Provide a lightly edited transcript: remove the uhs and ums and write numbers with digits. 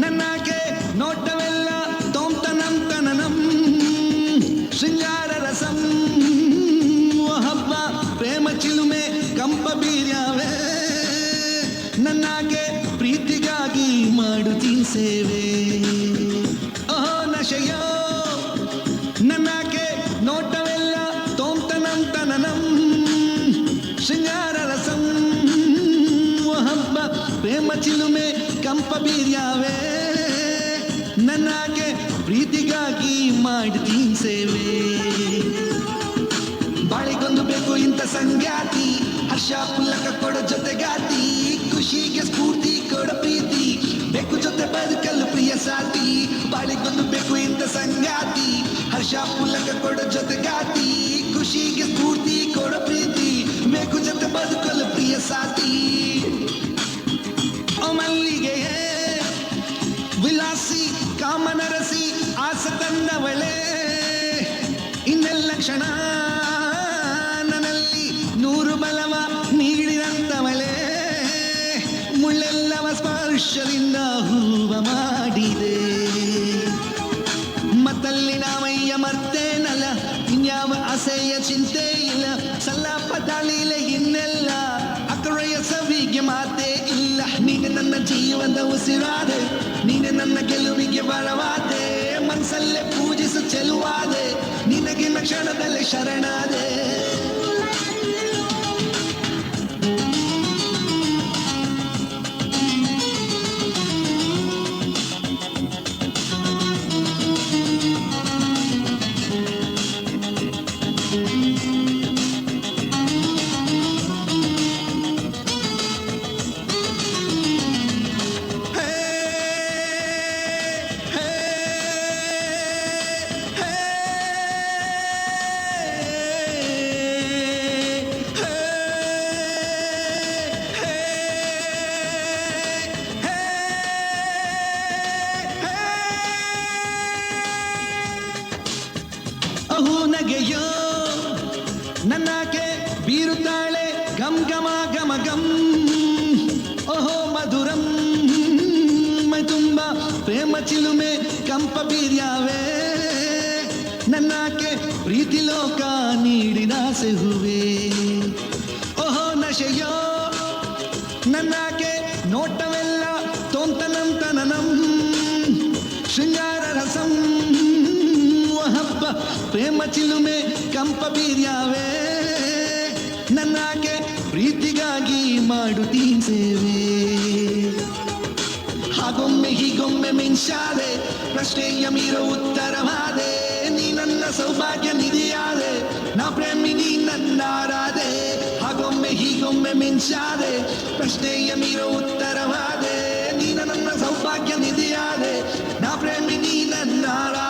ನನ್ನಾಗೆ ನೋಟವೆಲ್ಲ ತೋಂತನಂ ತನನಂ ಶೃಂಗಾರ ರಸಂ ಹಬ್ಬ ಪ್ರೇಮ ಚಿಲುಮೆ ಕಂಪ ಬೀರ್ಯಾವೆ ನನ್ನಾಗೆ ಪ್ರೀತಿಗಾಗಿ ಮಾಡುತ್ತೀನಿ ಸೇವೆ ಓಹೋ ನಶೆಯೋ ನನ್ನಾಗೆ ನೋಟವೆಲ್ಲ ತೋಂತನಂ ತನನಂ ಶೃಂಗಾರ ರಸಂ ಹಬ್ಬ ಪ್ರೇಮ ಚಿಲುಮೆ ಕಂಪ ಬೀರ್ಯಾವೆ ನನ್ನಾಗೆ ಪ್ರೀತಿಗಾಗಿ ಮಾಡ್ತೀನಿ ಸೇವೆ ಬಾಳಿಗೊಂದು ಬೇಕು ಇಂಥ ಸಂಗಾತಿ ಹರ್ಷ ಪುಲ್ಲಕ ಕೊಡೋ ಜೊತೆಗಾತಿ ಖುಷಿಗೆ ಸ್ಫೂರ್ತಿ ಕೊಡೋ ಪ್ರೀತಿ ಬೇಕು ಜೊತೆ ಬದುಕಲು ಪ್ರಿಯ ಸಾತಿ ಬಾಳಿಗೊಂದು ಬೇಕು ಇಂಥ ಸಂಗಾತಿ ಹರ್ಷ ಪುಲ್ಲಕ ಕೊಡೋ ಜೊತೆಗಾತಿ ಖುಷಿಗೆ ಸ್ಫೂರ್ತಿ ಕೊಡೋ ಪ್ರೀತಿ ಬೇಕು ಜೊತೆ ಬದುಕಲು ಪ್ರಿಯ ಸಾತಿ ಓ ಮಲ್ಲಿಗೆಯೇ ವಿಲಾಸಿ ಕಾಮನರಸಿ ಆಸ ತಂದವಳೆ ಇನ್ನೆಲ್ಲ ಕ್ಷಣ ನನ್ನಲ್ಲಿ ನೂರು ಬಲವ ನೀಡಿದಂತವಳೆ ಮುಳ್ಳೆಲ್ಲವ ಸ್ಪರ್ಶದಿಂದ ಹೂವ ಮಾಡಿದೆ ಮತ್ತಲ್ಲಿ ನಾವಯ್ಯ ಮರ್ತೇನಲ್ಲ ಇನ್ಯಾವ ಆಸೆಯ ಚಿಂತೆ ಇಲ್ಲ ಸಲ್ಲಾಪ ತಾಳಿಲೆ ಇನ್ನೆಲ್ಲ ಅಕರೆಯ ಸವಿಗೆ ಮಾತೇ ಇಲ್ಲ ನೀನೆ ನನ್ನ ಜೀವನದ ಉಸಿರಾದೆ ನೀನೆ ನನ್ನ ಗೆಲುವಿಗೆ ಬಲವಾದೆ ಮನಸ್ಸಲ್ಲೇ ಪೂಜಿಸು ಚೆಲುವಾದೆ ನಿನಗಿನ ಕ್ಷಣದಲ್ಲಿ ಶರಣಾದೆ ಅಹೂ ನಗೆಯೋ ನನ್ನಾಗೆ ಬೀರುತ್ತಾಳೆ ಗಮ್ ಗಮ ಗಮ ಗಮ್ ಓಹೋ ಮಧುರಂ ಮೈ ತುಂಬ ಪ್ರೇಮ ಚಿಲುಮೆ ಕಂಪ ಬೀರ್ಯಾವೆ ನನ್ನಾಗೆ ಪ್ರೀತಿ ಲೋಕ ನೀಡಿದ ಸೆಹುವೆ ಓಹೋ ನಶೆಯೋ ನನ್ನಾಗೆ ನೋಟವೆಲ್ಲ ತೋಂತನಂ ತನನಂ ಶೃಂಗಾರ ರಸಂ ಹಬ್ಬ ಪ್ರೇಮ ಚಿಲುಮೆ ಕಂಪ ಬೀರ್ಯಾವೆ ನನ್ನಾಗೆ ಪ್ರೀತಿಗಾಗಿ ಮಾಡುತ್ತೀನಿ ಸೇವೆ ಹಾಗೊಮ್ಮೆ ಹೀಗೊಮ್ಮೆ ಮಿಂಚಾದೆ ಪ್ರಶ್ನೆಯ ಮೀರೋ ಉತ್ತರವಾದೆ ನೀ ನನ್ನ ಸೌಭಾಗ್ಯ ನಿಧಿಯಾದೆ ನಾ ಪ್ರೇಮಿ ನೀ ನನ್ನಾರಾದೆ ಹಾಗೊಮ್ಮೆ ಹೀಗೊಮ್ಮೆ ಮಿಂಚಾದೆ ಪ್ರಶ್ನೆಯ ಮೀರೋ ಉತ್ತರವಾದೆ ನೀ ನನ್ನ ಸೌಭಾಗ್ಯ ನಿಧಿಯಾದೆ ನಾ ಪ್ರೇಮಿ ನೀ ನನ್ನಾರಾದೆ